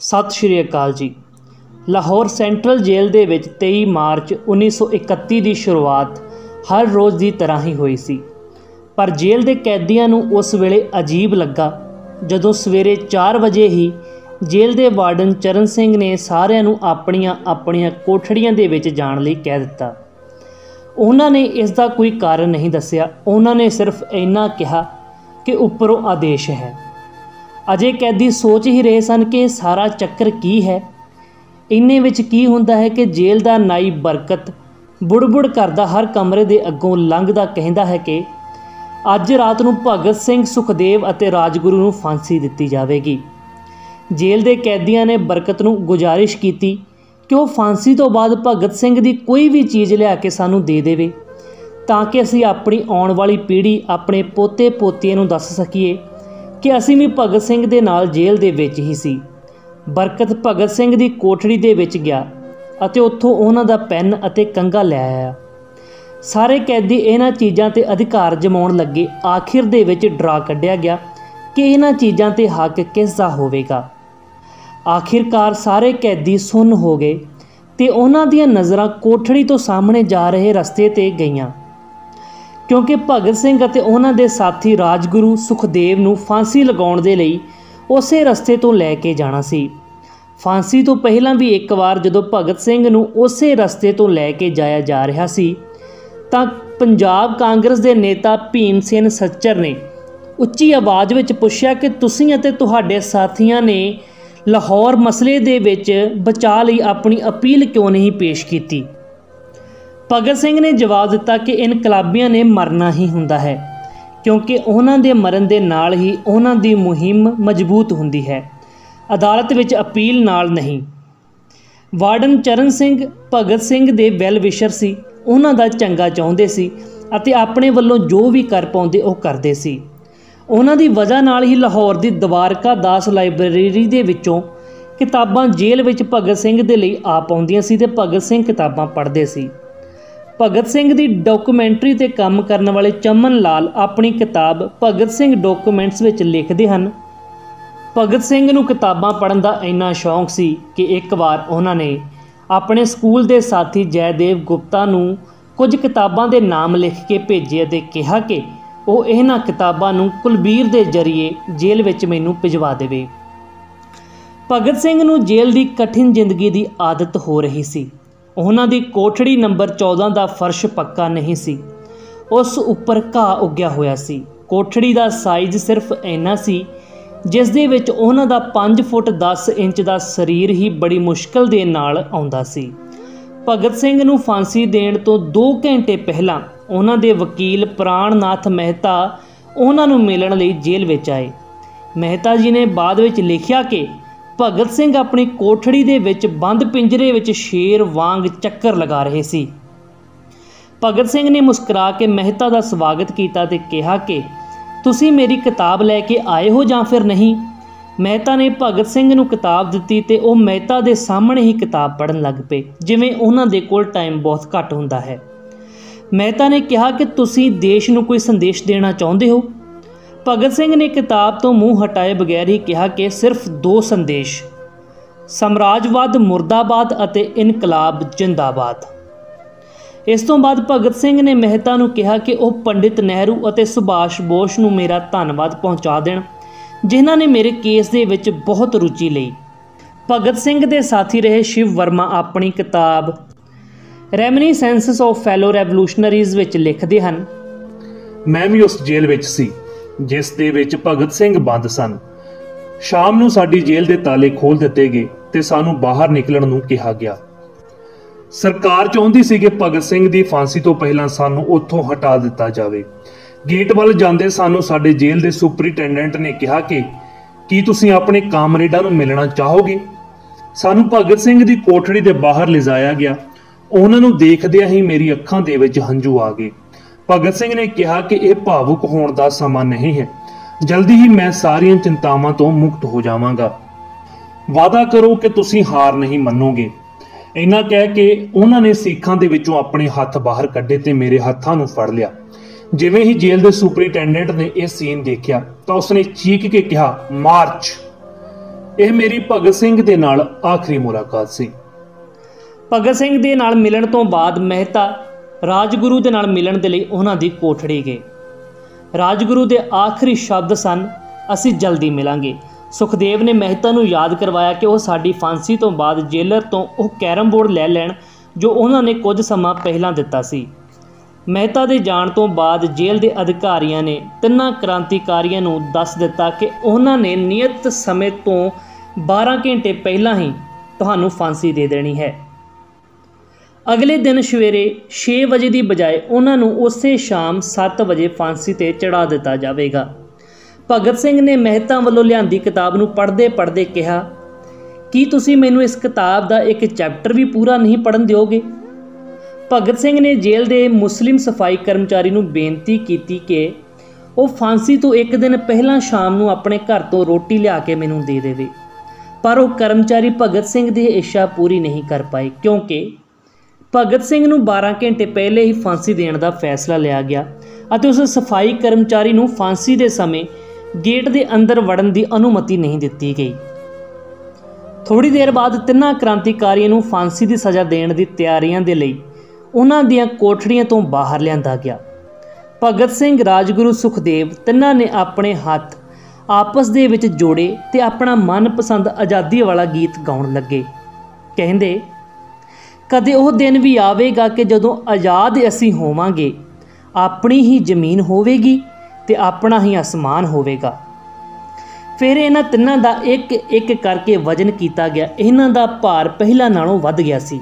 ਸਤਿ ਸ਼੍ਰੀ ਅਕਾਲ ਜੀ। ਲਾਹੌਰ ਸੈਂਟਰਲ ਜੇਲ੍ਹ ਦੇ ਵਿੱਚ 23 ਮਾਰਚ 1931 ਦੀ ਸ਼ੁਰੂਆਤ ਹਰ ਰੋਜ਼ ਦੀ ਤਰ੍ਹਾਂ ਹੀ ਹੋਈ ਸੀ। ਪਰ ਜੇਲ੍ਹ ਦੇ ਕੈਦੀਆਂ ਨੂੰ ਉਸ ਵੇਲੇ ਅਜੀਬ ਲੱਗਾ ਜਦੋਂ ਸਵੇਰੇ 4 ਵਜੇ ਹੀ ਜੇਲ੍ਹ ਦੇ ਵਾਰਡਨ ਚਰਨ ਸਿੰਘ ਨੇ ਸਾਰਿਆਂ ਨੂੰ ਆਪਣੀਆਂ ਆਪਣੀਆਂ ਕੋਠੜੀਆਂ ਦੇ ਵਿੱਚ ਜਾਣ ਲਈ ਕਹਿ ਦਿੱਤਾ। ਉਹਨਾਂ ਨੇ ਇਸ ਦਾ ਕੋਈ ਕਾਰਨ ਨਹੀਂ ਦੱਸਿਆ। ਉਹਨਾਂ ਨੇ ਸਿਰਫ ਇੰਨਾ ਕਿਹਾ ਕਿ ਉੱਪਰੋਂ ਆਦੇਸ਼ ਹੈ। ਅਜੇ ਕੈਦੀ ਸੋਚ ਹੀ ਰਹੇ ਸਨ ਕਿ ਸਾਰਾ ਚੱਕਰ ਕੀ ਹੈ। ਇੰਨੇ ਵਿੱਚ ਕੀ ਹੁੰਦਾ ਹੈ ਕਿ ਜੇਲ੍ਹ ਦਾ ਨਾਈ ਬਰਕਤ ਬੁੜਬੁੜ ਕਰਦਾ ਹਰ ਕਮਰੇ ਦੇ ਅੱਗੋਂ ਲੰਘਦਾ ਕਹਿੰਦਾ ਹੈ ਕਿ ਅੱਜ ਰਾਤ ਨੂੰ ਭਗਤ ਸਿੰਘ, ਸੁਖਦੇਵ ਅਤੇ ਰਾਜਗੁਰੂ ਨੂੰ ਫਾਂਸੀ ਦਿੱਤੀ ਜਾਵੇਗੀ। ਜੇਲ੍ਹ ਦੇ ਕੈਦੀਆਂ ਨੇ ਬਰਕਤ ਨੂੰ ਗੁਜ਼ਾਰਿਸ਼ ਕੀਤੀ ਕਿ ਉਹ ਫਾਂਸੀ ਤੋਂ ਬਾਅਦ ਭਗਤ ਸਿੰਘ ਦੀ ਕੋਈ ਵੀ ਚੀਜ਼ ਲਿਆ ਕੇ ਸਾਨੂੰ ਦੇ ਦੇਵੇ ਤਾਂ ਕਿ ਅਸੀਂ ਆਪਣੀ ਆਉਣ ਵਾਲੀ ਪੀੜ੍ਹੀ, ਆਪਣੇ ਪੋਤੇ ਪੋਤੀਆਂ ਨੂੰ ਦੱਸ ਸਕੀਏ ਕਿ ਅਸੀਂ ਵੀ ਭਗਤ ਸਿੰਘ ਦੇ ਨਾਲ ਜੇਲ੍ਹ ਦੇ ਵਿੱਚ ਹੀ ਸੀ। ਬਰਕਤ ਭਗਤ ਸਿੰਘ ਦੀ ਕੋਠੜੀ ਦੇ ਵਿੱਚ ਗਿਆ ਅਤੇ ਉੱਥੋਂ ਉਹਨਾਂ ਦਾ ਪੈਨ ਅਤੇ ਕੰਘਾ ਲੈ ਆਇਆ। ਸਾਰੇ ਕੈਦੀ ਇਹਨਾਂ ਚੀਜ਼ਾਂ 'ਤੇ ਅਧਿਕਾਰ ਜਮਾਉਣ ਲੱਗੇ। ਆਖਿਰ ਦੇ ਵਿੱਚ ਡਰਾ ਕੱਢਿਆ ਗਿਆ ਕਿ ਇਹਨਾਂ ਚੀਜ਼ਾਂ 'ਤੇ ਹੱਕ ਕਿਸ ਦਾ ਹੋਵੇਗਾ। ਆਖਿਰਕਾਰ ਸਾਰੇ ਕੈਦੀ ਸੁੰਨ ਹੋ ਗਏ ਅਤੇ ਉਹਨਾਂ ਦੀਆਂ ਨਜ਼ਰਾਂ ਕੋਠੜੀ ਤੋਂ ਸਾਹਮਣੇ ਜਾ ਰਹੇ ਰਸਤੇ 'ਤੇ ਗਈਆਂ, ਕਿਉਂਕਿ ਭਗਤ ਸਿੰਘ ਅਤੇ ਉਹਨਾਂ ਦੇ ਸਾਥੀ ਰਾਜਗੁਰੂ, ਸੁਖਦੇਵ ਨੂੰ ਫਾਂਸੀ ਲਗਾਉਣ ਦੇ ਲਈ ਉਸੇ ਰਸਤੇ ਤੋਂ ਲੈ ਕੇ ਜਾਣਾ ਸੀ। ਫਾਂਸੀ ਤੋਂ ਪਹਿਲਾਂ ਵੀ ਇੱਕ ਵਾਰ ਜਦੋਂ ਭਗਤ ਸਿੰਘ ਨੂੰ ਉਸੇ ਰਸਤੇ ਤੋਂ ਲੈ ਕੇ ਜਾਇਆ ਜਾ ਰਿਹਾ ਸੀ ਤਾਂ ਪੰਜਾਬ ਕਾਂਗਰਸ ਦੇ ਨੇਤਾ ਭੀਮ ਸੈਨ ਸੱਚਰ ਨੇ ਉੱਚੀ ਆਵਾਜ਼ ਵਿੱਚ ਪੁੱਛਿਆ ਕਿ ਤੁਸੀਂ ਅਤੇ ਤੁਹਾਡੇ ਸਾਥੀਆਂ ਨੇ ਲਾਹੌਰ ਮਸਲੇ ਦੇ ਵਿੱਚ ਬਚਾਅ ਲਈ ਆਪਣੀ ਅਪੀਲ ਕਿਉਂ ਨਹੀਂ ਪੇਸ਼ ਕੀਤੀ। ਭਗਤ ਸਿੰਘ ਨੇ ਜਵਾਬ ਦਿੱਤਾ ਕਿ ਇਨਕਲਾਬੀਆਂ ਨੇ ਮਰਨਾ ਹੀ ਹੁੰਦਾ ਹੈ, ਕਿਉਂਕਿ ਉਹਨਾਂ ਦੇ ਮਰਨ ਦੇ ਨਾਲ ਹੀ ਉਹਨਾਂ ਦੀ ਮੁਹਿੰਮ ਮਜ਼ਬੂਤ ਹੁੰਦੀ ਹੈ, ਅਦਾਲਤ ਵਿੱਚ ਅਪੀਲ ਨਾਲ ਨਹੀਂ। ਵਾਰਡਨ ਚਰਨ ਸਿੰਘ ਭਗਤ ਸਿੰਘ ਦੇ ਵੈਲ ਵਿਸ਼ਰ ਸੀ, ਉਹਨਾਂ ਦਾ ਚੰਗਾ ਚਾਹੁੰਦੇ ਸੀ ਅਤੇ ਆਪਣੇ ਵੱਲੋਂ ਜੋ ਵੀ ਕਰ ਪਾਉਂਦੇ ਉਹ ਕਰਦੇ ਸੀ। ਉਹਨਾਂ ਦੀ ਵਜ੍ਹਾ ਨਾਲ ਹੀ ਲਾਹੌਰ ਦੀ ਦਵਾਰਕਾ ਦਾਸ ਲਾਇਬ੍ਰੇਰੀ ਦੇ ਵਿੱਚੋਂ ਕਿਤਾਬਾਂ ਜੇਲ੍ਹ ਵਿੱਚ ਭਗਤ ਸਿੰਘ ਦੇ ਲਈ ਆ ਪਾਉਂਦੀਆਂ ਸੀ ਅਤੇ ਭਗਤ ਸਿੰਘ ਕਿਤਾਬਾਂ ਪੜ੍ਹਦੇ ਸੀ। ਭਗਤ ਸਿੰਘ ਦੀ ਡਾਕੂਮੈਂਟਰੀ 'ਤੇ ਕੰਮ ਕਰਨ ਵਾਲੇ ਚਮਨ ਲਾਲ ਆਪਣੀ ਕਿਤਾਬ ਭਗਤ ਸਿੰਘ ਡਾਕੂਮੈਂਟਸ ਵਿੱਚ ਲਿਖਦੇ ਹਨ, ਭਗਤ ਸਿੰਘ ਨੂੰ ਕਿਤਾਬਾਂ ਪੜ੍ਹਨ ਦਾ ਇੰਨਾ ਸ਼ੌਂਕ ਸੀ ਕਿ ਇੱਕ ਵਾਰ ਉਹਨਾਂ ਨੇ ਆਪਣੇ ਸਕੂਲ ਦੇ ਸਾਥੀ ਜੈਦੇਵ ਗੁਪਤਾ ਨੂੰ ਕੁਝ ਕਿਤਾਬਾਂ ਦੇ ਨਾਮ ਲਿਖ ਕੇ ਭੇਜੇ ਅਤੇ ਕਿਹਾ ਕਿ ਉਹ ਇਹਨਾਂ ਕਿਤਾਬਾਂ ਨੂੰ ਕੁਲਬੀਰ ਦੇ ਜ਼ਰੀਏ ਜੇਲ੍ਹ ਵਿੱਚ ਮੈਨੂੰ ਭਿਜਵਾ ਦੇਵੇ। ਭਗਤ ਸਿੰਘ ਨੂੰ ਜੇਲ੍ਹ ਦੀ ਕਠਿਨ ਜ਼ਿੰਦਗੀ ਦੀ ਆਦਤ ਹੋ ਰਹੀ ਸੀ। ਉਹਨਾਂ ਦੀ ਕੋਠੜੀ ਨੰਬਰ 14 ਦਾ ਫਰਸ਼ ਪੱਕਾ ਨਹੀਂ ਸੀ, ਉਸ ਉੱਪਰ ਘਾਹ ਉੱਗਿਆ ਹੋਇਆ ਸੀ। ਕੋਠੜੀ ਦਾ ਸਾਈਜ਼ ਸਿਰਫ ਇੰਨਾ ਸੀ ਜਿਸ ਦੇ ਵਿੱਚ ਉਹਨਾਂ ਦਾ 5 ਫੁੱਟ 10 ਇੰਚ ਦਾ ਸਰੀਰ ਹੀ ਬੜੀ ਮੁਸ਼ਕਲ ਦੇ ਨਾਲ ਆਉਂਦਾ ਸੀ। ਭਗਤ ਸਿੰਘ ਨੂੰ ਫਾਂਸੀ ਦੇਣ ਤੋਂ 2 ਘੰਟੇ ਪਹਿਲਾਂ ਉਹਨਾਂ ਦੇ ਵਕੀਲ ਪ੍ਰਾਣ ਨਾਥ ਮਹਿਤਾ ਉਹਨਾਂ ਨੂੰ ਮਿਲਣ ਲਈ ਜੇਲ੍ਹ ਵਿੱਚ ਆਏ। ਮਹਿਤਾ ਜੀ ਨੇ ਬਾਅਦ ਵਿੱਚ ਲਿਖਿਆ ਕਿ ਭਗਤ ਸਿੰਘ ਆਪਣੀ ਕੋਠੜੀ ਦੇ ਵਿੱਚ ਬੰਦ ਪਿੰਜਰੇ ਵਿੱਚ ਸ਼ੇਰ ਵਾਂਗ ਚੱਕਰ ਲਗਾ ਰਹੇ ਸੀ। ਭਗਤ ਸਿੰਘ ਨੇ ਮੁਸਕਰਾ ਕੇ ਮਹਿਤਾ ਦਾ ਸਵਾਗਤ ਕੀਤਾ ਅਤੇ ਕਿਹਾ ਕਿ ਤੁਸੀਂ ਮੇਰੀ ਕਿਤਾਬ ਲੈ ਕੇ ਆਏ ਹੋ ਜਾਂ ਫਿਰ ਨਹੀਂ। ਮਹਿਤਾ ਨੇ ਭਗਤ ਸਿੰਘ ਨੂੰ ਕਿਤਾਬ ਦਿੱਤੀ ਅਤੇ ਉਹ ਮਹਿਤਾ ਦੇ ਸਾਹਮਣੇ ਹੀ ਕਿਤਾਬ ਪੜ੍ਹਨ ਲੱਗ ਪਏ, ਜਿਵੇਂ ਉਹਨਾਂ ਦੇ ਕੋਲ ਟਾਈਮ ਬਹੁਤ ਘੱਟ ਹੁੰਦਾ ਹੈ। ਮਹਿਤਾ ਨੇ ਕਿਹਾ ਕਿ ਤੁਸੀਂ ਦੇਸ਼ ਨੂੰ ਕੋਈ ਸੰਦੇਸ਼ ਦੇਣਾ ਚਾਹੁੰਦੇ ਹੋ। ਭਗਤ ਸਿੰਘ ਨੇ ਕਿਤਾਬ ਤੋਂ ਮੂੰਹ ਹਟਾਏ ਬਗੈਰ ਹੀ ਕਿਹਾ ਕਿ ਸਿਰਫ 2 ਸੰਦੇਸ਼, ਸਾਮਰਾਜਵਾਦ ਮੁਰਦਾਬਾਦ ਅਤੇ ਇਨਕਲਾਬ ਜਿੰਦਾਬਾਦ। ਇਸ ਤੋਂ ਬਾਅਦ ਭਗਤ ਸਿੰਘ ਨੇ ਮਹਿਤਾ ਨੂੰ ਕਿਹਾ ਕਿ ਉਹ ਪੰਡਿਤ ਨਹਿਰੂ ਅਤੇ ਸੁਭਾਸ਼ ਬੋਸ ਨੂੰ ਮੇਰਾ ਧੰਨਵਾਦ ਪਹੁੰਚਾ ਦੇਣ, ਜਿਨ੍ਹਾਂ ਨੇ ਮੇਰੇ ਕੇਸ ਦੇ ਵਿੱਚ ਬਹੁਤ ਰੁਚੀ ਲਈ। ਭਗਤ ਸਿੰਘ ਦੇ ਸਾਥੀ ਰਹੇ ਸ਼ਿਵ ਵਰਮਾ ਆਪਣੀ ਕਿਤਾਬ ਰੈਮਨੀਸੈਂਸਸ ਆਫ ਫੈਲੋ ਰੈਵੋਲੂਸ਼ਨਰੀਜ਼ ਵਿੱਚ ਲਿਖਦੇ ਹਨ, ਮੈਂ ਵੀ ਉਸ ਜੇਲ੍ਹ ਵਿੱਚ ਸੀ ਜਿਸ ਦੇ ਵਿੱਚ ਭਗਤ ਸਿੰਘ ਬੰਦ ਸਨ। ਸ਼ਾਮ ਨੂੰ ਸਾਡੀ ਜੇਲ੍ਹ ਦੇ ਤਾਲੇ ਖੋਲ੍ਹ ਦਿੱਤੇ ਗਏ ਤੇ ਸਾਨੂੰ ਬਾਹਰ ਨਿਕਲਣ ਨੂੰ ਕਿਹਾ ਗਿਆ। ਸਰਕਾਰ ਚਾਹੁੰਦੀ ਸੀ ਕਿ ਭਗਤ ਸਿੰਘ ਦੀ ਫਾਂਸੀ ਤੋਂ ਪਹਿਲਾਂ ਸਾਨੂੰ ਉੱਥੋਂ ਹਟਾ ਦਿੱਤਾ ਜਾਵੇ। ਗੇਟ ਵੱਲ ਜਾਂਦੇ ਸਾਨੂੰ ਸਾਡੇ ਜੇਲ੍ਹ ਦੇ ਸੁਪਰਿੰਟੈਂਡੈਂਟ ਨੇ ਕਿਹਾ ਕਿ ਕੀ ਤੁਸੀਂ ਆਪਣੇ ਕਾਮਰੇਡਾਂ ਨੂੰ ਮਿਲਣਾ ਚਾਹੋਗੇ। ਸਾਨੂੰ ਭਗਤ ਸਿੰਘ ਦੀ ਕੋਠੜੀ ਦੇ ਬਾਹਰ ਲਿਜਾਇਆ ਗਿਆ। ਉਹਨਾਂ ਨੂੰ ਦੇਖਦਿਆਂ ਹੀ ਮੇਰੀ ਅੱਖਾਂ ਦੇ ਵਿੱਚ ਹੰਝੂ ਆ ਗਏ। ਭਗਤ ਸਿੰਘ ਨੇ ਕਿਹਾ ਕਿ ਇਹ ਭਾਵੁਕ ਹੋਣ ਦਾ ਸਮਾਂ ਨਹੀਂ ਹੈ, ਜਲਦੀ ਹੀ ਮੈਂ ਸਾਰੀਆਂ ਚਿੰਤਾਵਾਂ ਤੋਂ ਮੁਕਤ ਹੋ ਜਾਵਾਂਗਾ। ਵਾਅਦਾ ਕਰੋ ਕਿ ਤੁਸੀਂ ਹਾਰ ਨਹੀਂ ਮੰਨੋਗੇ। ਇੰਨਾ ਕਹਿ ਕੇ ਉਹਨਾਂ ਨੇ ਸੀਖਾਂ ਦੇ ਵਿੱਚੋਂ ਆਪਣੇ ਹੱਥ ਬਾਹਰ ਕੱਢੇ ਤੇ ਮੇਰੇ ਹੱਥਾਂ ਨੂੰ ਫੜ ਲਿਆ। ਜਿਵੇਂ ਹੀ ਜੇਲ੍ਹ ਦੇ ਸੁਪਰਿੰਟੈਂਡੈਂਟ ਨੇ ਇਹ ਸੀਨ ਦੇਖਿਆ ਤਾਂ ਉਸਨੇ ਚੀਕ ਕੇ ਕਿਹਾ, ਮਾਰਚ। ਇਹ ਮੇਰੀ ਭਗਤ ਸਿੰਘ ਦੇ ਨਾਲ ਆਖਰੀ ਮੁਲਾਕਾਤ ਸੀ। ਭਗਤ ਸਿੰਘ ਦੇ ਨਾਲ ਮਿਲਣ ਤੋਂ ਬਾਅਦ ਮਹਿਤਾ ਰਾਜਗੁਰੂ ਦੇ ਨਾਲ ਮਿਲਣ ਦੇ ਲਈ ਉਹਨਾਂ ਦੀ ਕੋਠੜੀ ਗਏ। ਰਾਜਗੁਰੂ ਦੇ ਆਖਰੀ ਸ਼ਬਦ ਸਨ, ਅਸੀਂ ਜਲਦੀ ਮਿਲਾਂਗੇ। ਸੁਖਦੇਵ ਨੇ ਮਹਿਤਾ ਨੂੰ ਯਾਦ ਕਰਵਾਇਆ ਕਿ ਉਹ ਸਾਡੀ ਫਾਂਸੀ ਤੋਂ ਬਾਅਦ ਜੇਲਰ ਤੋਂ ਉਹ ਕੈਰਮ ਬੋਰਡ ਲੈ ਲੈਣ ਜੋ ਉਹਨਾਂ ਨੇ ਕੁਝ ਸਮਾਂ ਪਹਿਲਾਂ ਦਿੱਤਾ ਸੀ। ਮਹਿਤਾ ਦੇ ਜਾਣ ਤੋਂ ਬਾਅਦ ਜੇਲ੍ਹ ਦੇ ਅਧਿਕਾਰੀਆਂ ਨੇ ਤਿੰਨਾਂ ਕ੍ਰਾਂਤੀਕਾਰੀਆਂ ਨੂੰ ਦੱਸ ਦਿੱਤਾ ਕਿ ਉਹਨਾਂ ਨੇ ਨਿਯਤ ਸਮੇਂ ਤੋਂ 12 ਘੰਟੇ ਪਹਿਲਾਂ ਹੀ ਤੁਹਾਨੂੰ ਫਾਂਸੀ ਦੇ ਦੇਣੀ ਹੈ। ਅਗਲੇ ਦਿਨ ਸਵੇਰੇ 6 ਵਜੇ ਦੀ ਬਜਾਏ ਉਹਨਾਂ ਨੂੰ ਉਸੇ ਸ਼ਾਮ 7 ਵਜੇ ਫਾਂਸੀ 'ਤੇ ਚੜ੍ਹਾ ਦਿੱਤਾ ਜਾਵੇਗਾ। ਭਗਤ ਸਿੰਘ ਨੇ ਮਹਿਤਾ ਵੱਲੋਂ ਲਿਆਂਦੀ ਕਿਤਾਬ ਨੂੰ ਪੜ੍ਹਦੇ ਕਿਹਾ, ਕੀ ਤੁਸੀਂ ਮੈਨੂੰ ਇਸ ਕਿਤਾਬ ਦਾ ਇੱਕ ਚੈਪਟਰ ਵੀ ਪੂਰਾ ਨਹੀਂ ਪੜ੍ਹਨ ਦਿਓਗੇ? ਭਗਤ ਸਿੰਘ ਨੇ ਜੇਲ੍ਹ ਦੇ ਮੁਸਲਿਮ ਸਫਾਈ ਕਰਮਚਾਰੀ ਨੂੰ ਬੇਨਤੀ ਕੀਤੀ ਕਿ ਉਹ ਫਾਂਸੀ ਤੋਂ ਇੱਕ ਦਿਨ ਪਹਿਲਾਂ ਸ਼ਾਮ ਨੂੰ ਆਪਣੇ ਘਰ ਤੋਂ ਰੋਟੀ ਲਿਆ ਕੇ ਮੈਨੂੰ ਦੇ ਦੇਵੇ, ਪਰ ਉਹ ਕਰਮਚਾਰੀ ਭਗਤ ਸਿੰਘ ਦੀ ਇੱਛਾ ਪੂਰੀ ਨਹੀਂ ਕਰ ਪਾਏ ਕਿਉਂਕਿ ਭਗਤ ਸਿੰਘ ਨੂੰ 12 ਘੰਟੇ ਪਹਿਲੇ ਹੀ ਫਾਂਸੀ ਦੇਣ ਦਾ ਫੈਸਲਾ ਲਿਆ ਗਿਆ ਅਤੇ ਉਸ ਸਫਾਈ ਕਰਮਚਾਰੀ ਨੂੰ ਫਾਂਸੀ ਦੇ ਸਮੇਂ ਗੇਟ ਦੇ ਅੰਦਰ ਵੜਨ ਦੀ ਅਨੁਮਤੀ ਨਹੀਂ ਦਿੱਤੀ ਗਈ। ਥੋੜ੍ਹੀ ਦੇਰ ਬਾਅਦ ਤਿੰਨਾਂ ਕ੍ਰਾਂਤੀਕਾਰੀਆਂ ਨੂੰ ਫਾਂਸੀ ਦੀ ਸਜ਼ਾ ਦੇਣ ਦੀ ਤਿਆਰੀਆਂ ਦੇ ਲਈ ਉਹਨਾਂ ਦੀਆਂ ਕੋਠੜੀਆਂ ਤੋਂ ਬਾਹਰ ਲਿਆਂਦਾ ਗਿਆ। ਭਗਤ ਸਿੰਘ, ਰਾਜਗੁਰੂ, ਸੁਖਦੇਵ ਤਿੰਨਾਂ ਨੇ ਆਪਣੇ ਹੱਥ ਆਪਸ ਦੇ ਵਿੱਚ ਜੋੜੇ ਤੇ ਆਪਣਾ ਮਨਪਸੰਦ ਆਜ਼ਾਦੀ ਵਾਲਾ ਗੀਤ ਗਾਉਣ ਲੱਗੇ। ਕਹਿੰਦੇ, ਕਦੇ ਉਹ ਦਿਨ ਵੀ ਆਵੇਗਾ ਕਿ ਜਦੋਂ ਆਜ਼ਾਦ ਅਸੀਂ ਹੋਵਾਂਗੇ, ਆਪਣੀ ਹੀ ਜ਼ਮੀਨ ਹੋਵੇਗੀ ਤੇ ਆਪਣਾ ਹੀ ਅਸਮਾਨ ਹੋਵੇਗਾ। ਫਿਰ ਇਹਨਾਂ ਤਿੰਨਾਂ ਦਾ ਇੱਕ ਇੱਕ ਕਰਕੇ ਵਜ਼ਨ ਕੀਤਾ ਗਿਆ। ਇਹਨਾਂ ਦਾ ਭਾਰ ਪਹਿਲਾਂ ਨਾਲੋਂ ਵੱਧ ਗਿਆ ਸੀ।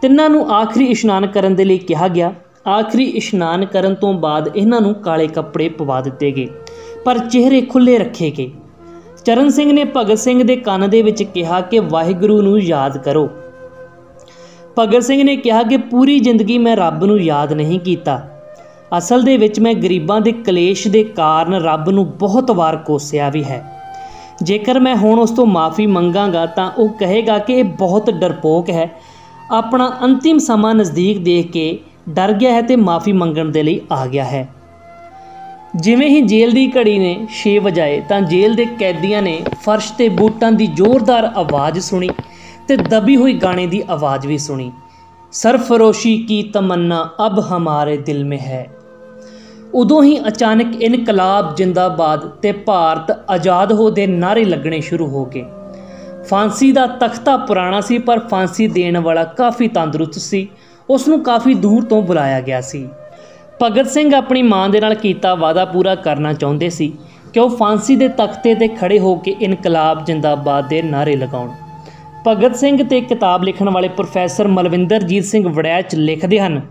ਤਿੰਨਾਂ ਨੂੰ ਆਖਰੀ ਇਸ਼ਨਾਨ ਕਰਨ ਦੇ ਲਈ ਕਿਹਾ ਗਿਆ। ਆਖਰੀ ਇਸ਼ਨਾਨ ਕਰਨ ਤੋਂ ਬਾਅਦ ਇਹਨਾਂ ਨੂੰ ਕਾਲੇ ਕੱਪੜੇ ਪਵਾ ਦਿੱਤੇ ਗਏ, ਪਰ ਚਿਹਰੇ ਖੁੱਲ੍ਹੇ ਰੱਖੇ ਗਏ। ਚਰਨ ਸਿੰਘ ਨੇ ਭਗਤ ਸਿੰਘ ਦੇ ਕੰਨ ਦੇ ਵਿੱਚ ਕਿਹਾ ਕਿ ਵਾਹਿਗੁਰੂ ਨੂੰ ਯਾਦ ਕਰੋ। ਭਗਤ ਸਿੰਘ ਨੇ ਕਿਹਾ ਕਿ ਪੂਰੀ ਜ਼ਿੰਦਗੀ ਮੈਂ ਰੱਬ ਨੂੰ ਯਾਦ ਨਹੀਂ ਕੀਤਾ। ਅਸਲ ਦੇ ਵਿੱਚ ਮੈਂ ਗਰੀਬਾਂ ਦੇ ਕਲੇਸ਼ ਦੇ ਕਾਰਨ ਰੱਬ ਨੂੰ ਬਹੁਤ ਵਾਰ ਕੋਸਿਆ ਵੀ ਹੈ। ਜੇਕਰ ਮੈਂ ਹੁਣ ਉਸ ਤੋਂ ਮਾफ़ੀ ਮੰਗਾਂਗਾ ਤਾਂ ਉਹ ਕਹੇਗਾ ਕਿ ਇਹ ਬਹੁਤ ਡਰਪੋਕ ਹੈ, ਆਪਣਾ ਅੰਤਿਮ ਸਮਾਂ ਨਜ਼ਦੀਕ ਦੇਖ ਕੇ ਡਰ ਗਿਆ ਹੈ ਤੇ ਮਾफ़ੀ ਮੰਗਣ ਦੇ ਲਈ ਆ ਗਿਆ ਹੈ। ਜਿਵੇਂ ਹੀ ਜੇਲ੍ਹ ਦੀ ਘੜੀ ਨੇ 6 ਵਜਾਏ ਤਾਂ ਜੇਲ੍ਹ ਦੇ ਕੈਦੀਆਂ ਨੇ ਫਰਸ਼ ਤੇ ਬੂਟਾਂ ਦੀ ਜ਼ੋਰਦਾਰ ਆਵਾਜ਼ ਸੁਣੀ ਤੇ ਦਬੀ ਹੋਈ ਗਾਣੇ ਦੀ ਆਵਾਜ਼ ਵੀ ਸੁਣੀ। ਸਰਫਰੋਸ਼ੀ ਕੀ ਤਮੰਨਾ ਅਬ ਹਮਾਰੇ ਦਿਲ में है। ਉਦੋਂ ਹੀ ਅਚਾਨਕ ਇਨਕਲਾਬ ਜਿੰਦਾਬਾਦ ਤੇ ਭਾਰਤ ਆਜ਼ਾਦ ਹੋ ਦੇ ਨਾਅਰੇ ਲੱਗਣੇ ਸ਼ੁਰੂ ਹੋ ਗਏ। ਫਾਂਸੀ ਦਾ ਤਖਤਾ ਪੁਰਾਣਾ ਸੀ, ਪਰ ਫਾਂਸੀ ਦੇਣ ਵਾਲਾ ਕਾਫੀ ਤੰਦਰੁਸਤ ਸੀ। ਉਸ ਨੂੰ ਕਾਫੀ ਦੂਰ ਤੋਂ ਬੁਲਾਇਆ ਗਿਆ ਸੀ। ਭਗਤ ਸਿੰਘ ਆਪਣੀ ਮਾਂ ਦੇ ਨਾਲ ਕੀਤਾ ਵਾਅਦਾ ਪੂਰਾ ਕਰਨਾ ਚਾਹੁੰਦੇ ਸੀ ਕਿ ਉਹ ਫਾਂਸੀ ਦੇ ਤਖਤੇ 'ਤੇ ਖੜੇ ਹੋ ਕੇ ਇਨਕਲਾਬ ਜਿੰਦਾਬਾਦ ਦੇ ਨਾਅਰੇ ਲਗਾਉਣ। ਭਗਤ ਸਿੰਘ ਤੇ ਕਿਤਾਬ ਲਿਖਣ ਵਾਲੇ ਪ੍ਰੋਫੈਸਰ ਮਲਵਿੰਦਰਜੀਤ ਸਿੰਘ ਵੜੈਚ ਲਿਖਦੇ ਹਨ,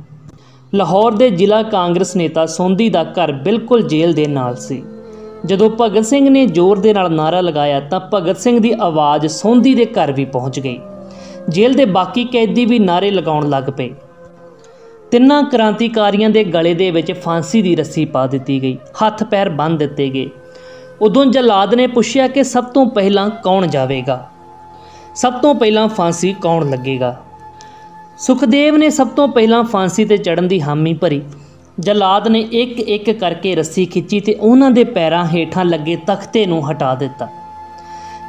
ਲਾਹੌਰ ਦੇ ਜ਼ਿਲ੍ਹਾ ਕਾਂਗਰਸ ਨੇਤਾ ਸੋਂਦੀ ਦਾ ਘਰ ਬਿਲਕੁਲ ਜੇਲ੍ਹ ਦੇ ਨਾਲ ਸੀ। ਜਦੋਂ ਭਗਤ ਸਿੰਘ ਨੇ ਜ਼ੋਰ ਦੇ ਨਾਲ ਨਾਅਰਾ ਲਗਾਇਆ ਤਾਂ ਭਗਤ ਸਿੰਘ ਦੀ ਆਵਾਜ਼ ਸੋਂਦੀ ਦੇ ਘਰ ਵੀ ਪਹੁੰਚ ਗਈ। ਜੇਲ੍ਹ ਦੇ ਬਾਕੀ ਕੈਦੀ ਵੀ ਨਾਅਰੇ ਲਗਾਉਣ ਲੱਗ ਪਏ। ਤਿੰਨਾਂ ਕ੍ਰਾਂਤੀਕਾਰੀਆਂ ਦੇ ਗਲੇ ਦੇ ਵਿੱਚ ਫਾਂਸੀ ਦੀ ਰੱਸੀ ਪਾ ਦਿੱਤੀ ਗਈ, ਹੱਥ ਪੈਰ ਬੰਨ੍ਹ ਦਿੱਤੇ ਗਏ। ਉਦੋਂ ਜਲਾਦ ਨੇ ਪੁੱਛਿਆ ਕਿ ਸਭ ਤੋਂ ਪਹਿਲਾਂ ਕੌਣ ਜਾਵੇਗਾ, ਸਭ ਤੋਂ ਪਹਿਲਾਂ ਫਾਂਸੀ ਕੌਣ ਲੱਗੇਗਾ। ਸੁਖਦੇਵ ਨੇ ਸਭ ਤੋਂ ਪਹਿਲਾਂ ਫਾਂਸੀ 'ਤੇ ਚੜ੍ਹਨ ਦੀ ਹਾਮੀ ਭਰੀ। ਜਲਾਦ ਨੇ ਇੱਕ ਇੱਕ ਕਰਕੇ ਰੱਸੀ ਖਿੱਚੀ ਤੇ ਉਹਨਾਂ ਦੇ ਪੈਰਾਂ ਹੇਠਾਂ ਲੱਗੇ ਤਖਤੇ ਨੂੰ ਹਟਾ ਦਿੱਤਾ।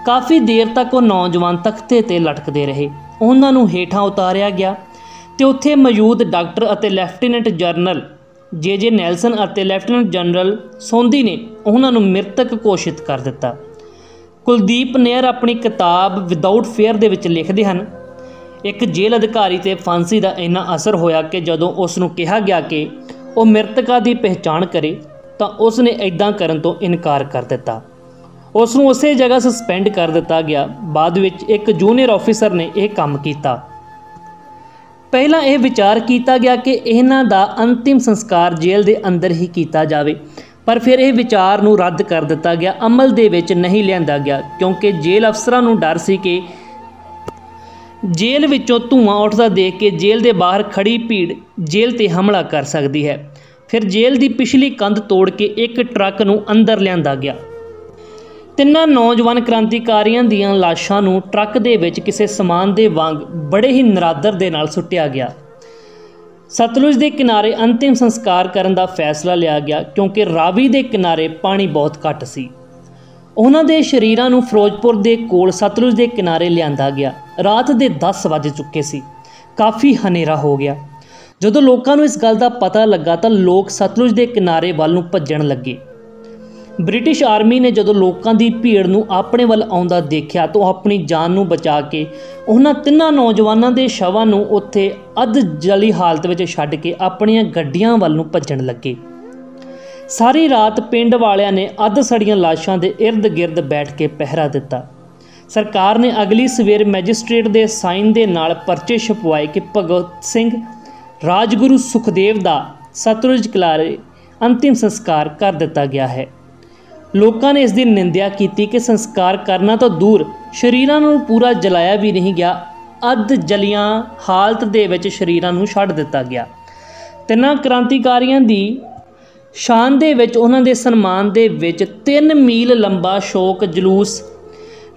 ਕਾਫੀ ਦੇਰ ਤੱਕ ਉਹ ਨੌਜਵਾਨ ਤਖਤੇ 'ਤੇ ਲਟਕਦੇ ਰਹੇ। ਉਹਨਾਂ ਨੂੰ ਹੇਠਾਂ ਉਤਾਰਿਆ ਗਿਆ ਤੇ ਉੱਥੇ ਮੌਜੂਦ ਡਾਕਟਰ ਅਤੇ ਲੈਫਟੀਨੈਂਟ ਜਨਰਲ ਜੇ ਨੈਲਸਨ ਅਤੇ ਲੈਫਟੀਨੈਂਟ ਜਨਰਲ ਸੋਂਦੀ ਨੇ ਉਹਨਾਂ ਨੂੰ ਮ੍ਰਿਤਕ ਘੋਸ਼ਿਤ ਕਰ ਦਿੱਤਾ। ਕੁਲਦੀਪ ਨੇਰ ਆਪਣੀ ਕਿਤਾਬ ਵਿਦਆਊਟ ਫੇਅਰ ਦੇ ਵਿੱਚ ਲਿਖਦੇ ਹਨ, ਇੱਕ ਜੇਲ੍ਹ ਅਧਿਕਾਰੀ 'ਤੇ ਫਾਂਸੀ ਦਾ ਇੰਨਾ ਅਸਰ ਹੋਇਆ ਕਿ ਜਦੋਂ ਉਸ ਨੂੰ ਕਿਹਾ ਗਿਆ ਕਿ ਉਹ ਮ੍ਰਿਤਕਾਂ ਦੀ ਪਹਿਚਾਣ ਕਰੇ ਤਾਂ ਉਸ ਨੇ ਇੱਦਾਂ ਕਰਨ ਤੋਂ ਇਨਕਾਰ ਕਰ ਦਿੱਤਾ। ਉਸ ਨੂੰ ਉਸੇ ਜਗ੍ਹਾ ਸਸਪੈਂਡ ਕਰ ਦਿੱਤਾ ਗਿਆ। ਬਾਅਦ ਵਿੱਚ ਇੱਕ ਜੂਨੀਅਰ ਆਫੀਸਰ ਨੇ ਇਹ ਕੰਮ ਕੀਤਾ। ਪਹਿਲਾਂ ਇਹ ਵਿਚਾਰ ਕੀਤਾ ਗਿਆ ਕਿ ਇਹਨਾਂ ਦਾ ਅੰਤਿਮ ਸੰਸਕਾਰ ਜੇਲ੍ਹ ਦੇ ਅੰਦਰ ਹੀ ਕੀਤਾ ਜਾਵੇ, ਪਰ ਫਿਰ ਇਹ ਵਿਚਾਰ ਨੂੰ ਰੱਦ ਕਰ ਦਿੱਤਾ ਗਿਆ, ਅਮਲ ਦੇ ਵਿੱਚ ਨਹੀਂ ਲਿਆਂਦਾ ਗਿਆ ਕਿਉਂਕਿ ਜੇਲ੍ਹ ਅਫਸਰਾਂ ਨੂੰ ਡਰ ਸੀ ਕਿ ਜੇਲ੍ਹ ਵਿੱਚੋਂ ਧੂੰਆਂ ਉੱਠਦਾ ਦੇਖ ਕੇ ਜੇਲ੍ਹ ਦੇ ਬਾਹਰ ਖੜੀ ਭੀੜ ਜੇਲ੍ਹ 'ਤੇ ਹਮਲਾ ਕਰ ਸਕਦੀ ਹੈ। ਫਿਰ ਜੇਲ੍ਹ ਦੀ ਪਿਛਲੀ ਕੰਧ ਤੋੜ ਕੇ ਇੱਕ ਟਰੱਕ ਨੂੰ ਅੰਦਰ ਲਿਆਂਦਾ ਗਿਆ। ਤਿੰਨਾਂ ਨੌਜਵਾਨ ਕ੍ਰਾਂਤੀਕਾਰੀਆਂ ਦੀਆਂ ਲਾਸ਼ਾਂ ਨੂੰ ਟਰੱਕ ਦੇ ਵਿੱਚ ਕਿਸੇ ਸਮਾਨ ਦੇ ਵਾਂਗ ਬੜੇ ਹੀ ਨਰਾਦਰ ਦੇ ਨਾਲ ਸੁੱਟਿਆ ਗਿਆ। ਸਤਲੁਜ ਦੇ ਕਿਨਾਰੇ ਅੰਤਿਮ ਸੰਸਕਾਰ ਕਰਨ ਦਾ ਫੈਸਲਾ ਲਿਆ ਗਿਆ ਕਿਉਂਕਿ ਰਾਵੀ ਦੇ ਕਿਨਾਰੇ ਪਾਣੀ ਬਹੁਤ ਘੱਟ ਸੀ। ਉਹਨਾਂ ਦੇ ਸ਼ਰੀਰਾਂ ਨੂੰ ਫਿਰੋਜ਼ਪੁਰ ਦੇ ਕੋਲ ਸਤਲੁਜ ਦੇ ਕਿਨਾਰੇ ਲਿਆਂਦਾ ਗਿਆ। ਰਾਤ ਦੇ 10 ਵੱਜ ਚੁੱਕੇ ਸੀ। ਕਾਫੀ ਹਨੇਰਾ ਹੋ ਗਿਆ। ਜਦੋਂ ਲੋਕਾਂ ਨੂੰ ਇਸ ਗੱਲ ਦਾ ਪਤਾ ਲੱਗਾ ਤਾਂ ਲੋਕ ਸਤਲੁਜ ਦੇ ਕਿਨਾਰੇ ਵੱਲ ਨੂੰ ਭੱਜਣ ਲੱਗੇ। ਬ੍ਰਿਟਿਸ਼ ਆਰਮੀ ਨੇ ਜਦੋਂ ਲੋਕਾਂ ਦੀ ਭੀੜ ਨੂੰ ਆਪਣੇ ਵੱਲ ਆਉਂਦਾ ਦੇਖਿਆ ਤਾਂ ਆਪਣੀ ਜਾਨ ਨੂੰ ਬਚਾ ਕੇ ਉਹਨਾਂ 3 ਨੌਜਵਾਨਾਂ ਦੇ ਸ਼ਵਾਂ ਨੂੰ ਉੱਥੇ ਅੱਧ ਜਲੀ ਹਾਲਤ ਵਿੱਚ ਛੱਡ ਕੇ ਆਪਣੀਆਂ ਗੱਡੀਆਂ ਵੱਲ ਨੂੰ ਭੱਜਣ ਲੱਗੇ। ਸਾਰੀ ਰਾਤ ਪਿੰਡ ਵਾਲਿਆਂ ਨੇ ਅੱਧ ਸੜੀਆਂ ਲਾਸ਼ਾਂ ਦੇ ਇਰਦ ਗਿਰਦ ਬੈਠ ਕੇ ਪਹਿਰਾ ਦਿੱਤਾ। ਸਰਕਾਰ ਨੇ ਅਗਲੀ ਸਵੇਰ ਮੈਜਿਸਟ੍ਰੇਟ ਦੇ ਸਾਈਨ ਦੇ ਨਾਲ ਪਰਚੇ ਛਪਵਾਏ ਕਿ ਭਗਤ ਸਿੰਘ ਰਾਜਗੁਰੂ ਸੁਖਦੇਵ ਦਾ ਸਤਲੁਜ ਕਿਨਾਰੇ ਅੰਤਿਮ ਸੰਸਕਾਰ ਕਰ ਦਿੱਤਾ ਗਿਆ ਹੈ। ਲੋਕਾਂ ਨੇ ਇਸ ਦੀ ਨਿੰਦਿਆ ਕੀਤੀ ਕਿ ਸੰਸਕਾਰ ਕਰਨਾ ਤਾਂ ਦੂਰ, ਸ਼ਰੀਰਾਂ ਨੂੰ ਪੂਰਾ ਜਲਾਇਆ ਵੀ ਨਹੀਂ ਗਿਆ। ਅੱਧ ਜਲੀਆਂ ਹਾਲਤ ਦੇ ਵਿੱਚ ਸ਼ਰੀਰਾਂ ਨੂੰ ਛੱਡ ਦਿੱਤਾ ਗਿਆ। 3 ਕ੍ਰਾਂਤੀਕਾਰੀਆਂ ਦੀ ਸ਼ਾਨ ਦੇ ਵਿੱਚ ਉਹਨਾਂ ਦੇ ਸਨਮਾਨ ਦੇ ਵਿੱਚ 3 ਮੀਲ ਲੰਬਾ ਸ਼ੋਕ ਜਲੂਸ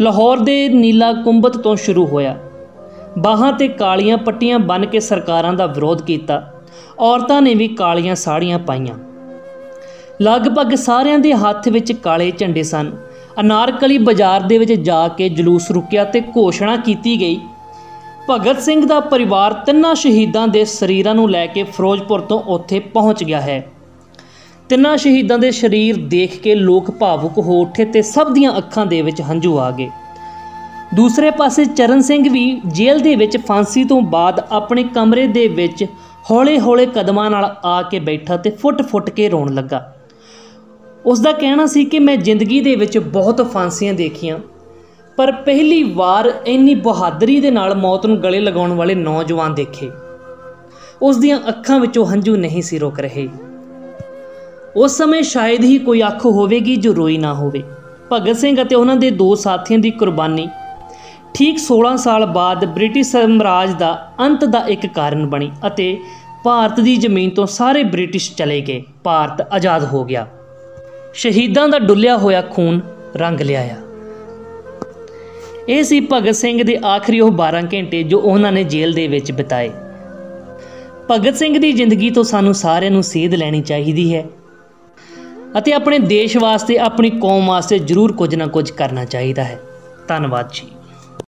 ਲਾਹੌਰ ਦੇ ਨੀਲਾ ਕੁੰਬਤ ਤੋਂ ਸ਼ੁਰੂ ਹੋਇਆ। ਬਾਹਾਂ 'ਤੇ ਕਾਲੀਆਂ ਪੱਟੀਆਂ ਬੰਨ੍ਹ ਕੇ ਸਰਕਾਰਾਂ ਦਾ ਵਿਰੋਧ ਕੀਤਾ। ਔਰਤਾਂ ਨੇ ਵੀ ਕਾਲੀਆਂ ਸਾੜੀਆਂ ਪਾਈਆਂ। ਲਗਭਗ ਸਾਰਿਆਂ ਦੇ ਹੱਥ ਵਿੱਚ ਕਾਲੇ ਝੰਡੇ ਸਨ। ਅਨਾਰਕਲੀ ਬਾਜ਼ਾਰ ਦੇ ਵਿੱਚ ਜਾ ਕੇ ਜਲੂਸ ਰੁਕਿਆ ਤੇ ਘੋਸ਼ਣਾ ਕੀਤੀ ਗਈ, ਭਗਤ ਸਿੰਘ ਦਾ ਪਰਿਵਾਰ 3 ਸ਼ਹੀਦਾਂ ਦੇ ਸਰੀਰਾਂ ਨੂੰ ਲੈ ਕੇ ਫਿਰੋਜ਼ਪੁਰ ਤੋਂ ਉੱਥੇ ਪਹੁੰਚ ਗਿਆ ਹੈ। 3 ਸ਼ਹੀਦਾਂ ਦੇ ਸਰੀਰ ਦੇਖ ਕੇ ਲੋਕ ਭਾਵੁਕ ਹੋ ਉੱਠੇ ਤੇ ਸਭ ਦੀਆਂ ਅੱਖਾਂ ਦੇ ਵਿੱਚ ਹੰਝੂ ਆ ਗਏ। ਦੂਸਰੇ ਪਾਸੇ ਚਰਨ ਸਿੰਘ ਵੀ ਜੇਲ੍ਹ ਦੇ ਵਿੱਚ ਫਾਂਸੀ ਤੋਂ ਬਾਅਦ ਆਪਣੇ ਕਮਰੇ ਦੇ ਵਿੱਚ ਹੌਲੇ-ਹੌਲੇ ਕਦਮਾਂ ਨਾਲ ਆ ਕੇ ਬੈਠਾ ਤੇ ਫੁੱਟ-ਫੁੱਟ ਕੇ ਰੋਣ ਲੱਗਾ। ਉਸ ਦਾ ਕਹਿਣਾ ਸੀ ਕਿ ਮੈਂ ਜ਼ਿੰਦਗੀ ਦੇ ਵਿੱਚ ਬਹੁਤ ਫਾਂਸੀਆਂ ਦੇਖੀਆਂ, ਪਰ ਪਹਿਲੀ ਵਾਰ ਇੰਨੀ ਬਹਾਦਰੀ ਦੇ ਨਾਲ ਮੌਤ ਨੂੰ ਗਲੇ ਲਗਾਉਣ ਵਾਲੇ ਨੌਜਵਾਨ ਦੇਖੇ। ਉਸ ਦੀਆਂ ਅੱਖਾਂ ਵਿੱਚੋਂ ਹੰਝੂ ਨਹੀਂ ਸੀ ਰੁਕ ਰਹੇ। ਉਸ ਸਮੇਂ ਸ਼ਾਇਦ ਹੀ ਕੋਈ ਅੱਖ ਹੋਵੇਗੀ ਜੋ ਰੋਈ ਨਾ ਹੋਵੇ। ਭਗਤ ਸਿੰਘ ਅਤੇ ਉਹਨਾਂ ਦੇ 2 ਸਾਥੀਆਂ ਦੀ ਕੁਰਬਾਨੀ ਠੀਕ 16 ਸਾਲ ਬਾਅਦ ਬ੍ਰਿਟਿਸ਼ ਸਾਮਰਾਜ ਦਾ ਅੰਤ ਦਾ ਇੱਕ ਕਾਰਨ ਬਣੀ ਅਤੇ ਭਾਰਤ ਦੀ ਜ਼ਮੀਨ ਤੋਂ ਸਾਰੇ ਬ੍ਰਿਟਿਸ਼ ਚਲੇ ਗਏ। ਭਾਰਤ ਆਜ਼ਾਦ ਹੋ ਗਿਆ। ਸ਼ਹੀਦਾਂ ਦਾ ਡੁੱਲਿਆ ਹੋਇਆ ਖੂਨ ਰੰਗ ਲਿਆਇਆ। ਇਹ ਸੀ ਭਗਤ ਸਿੰਘ ਦੇ ਆਖਰੀ ਉਹ 12 ਘੰਟੇ ਜੋ ਉਹਨਾਂ ਨੇ ਜੇਲ੍ਹ ਦੇ ਵਿੱਚ ਬਿਤਾਏ। ਭਗਤ ਸਿੰਘ ਦੀ ਜ਼ਿੰਦਗੀ ਤੋਂ ਸਾਨੂੰ ਸਾਰਿਆਂ ਨੂੰ ਸੇਧ ਲੈਣੀ ਚਾਹੀਦੀ ਹੈ ਅਤੇ ਆਪਣੇ ਦੇਸ਼ ਵਾਸਤੇ, ਆਪਣੀ ਕੌਮ ਵਾਸਤੇ ਜ਼ਰੂਰ ਕੁਝ ਨਾ ਕੁਝ ਕਰਨਾ ਚਾਹੀਦਾ ਹੈ। ਧੰਨਵਾਦ ਜੀ।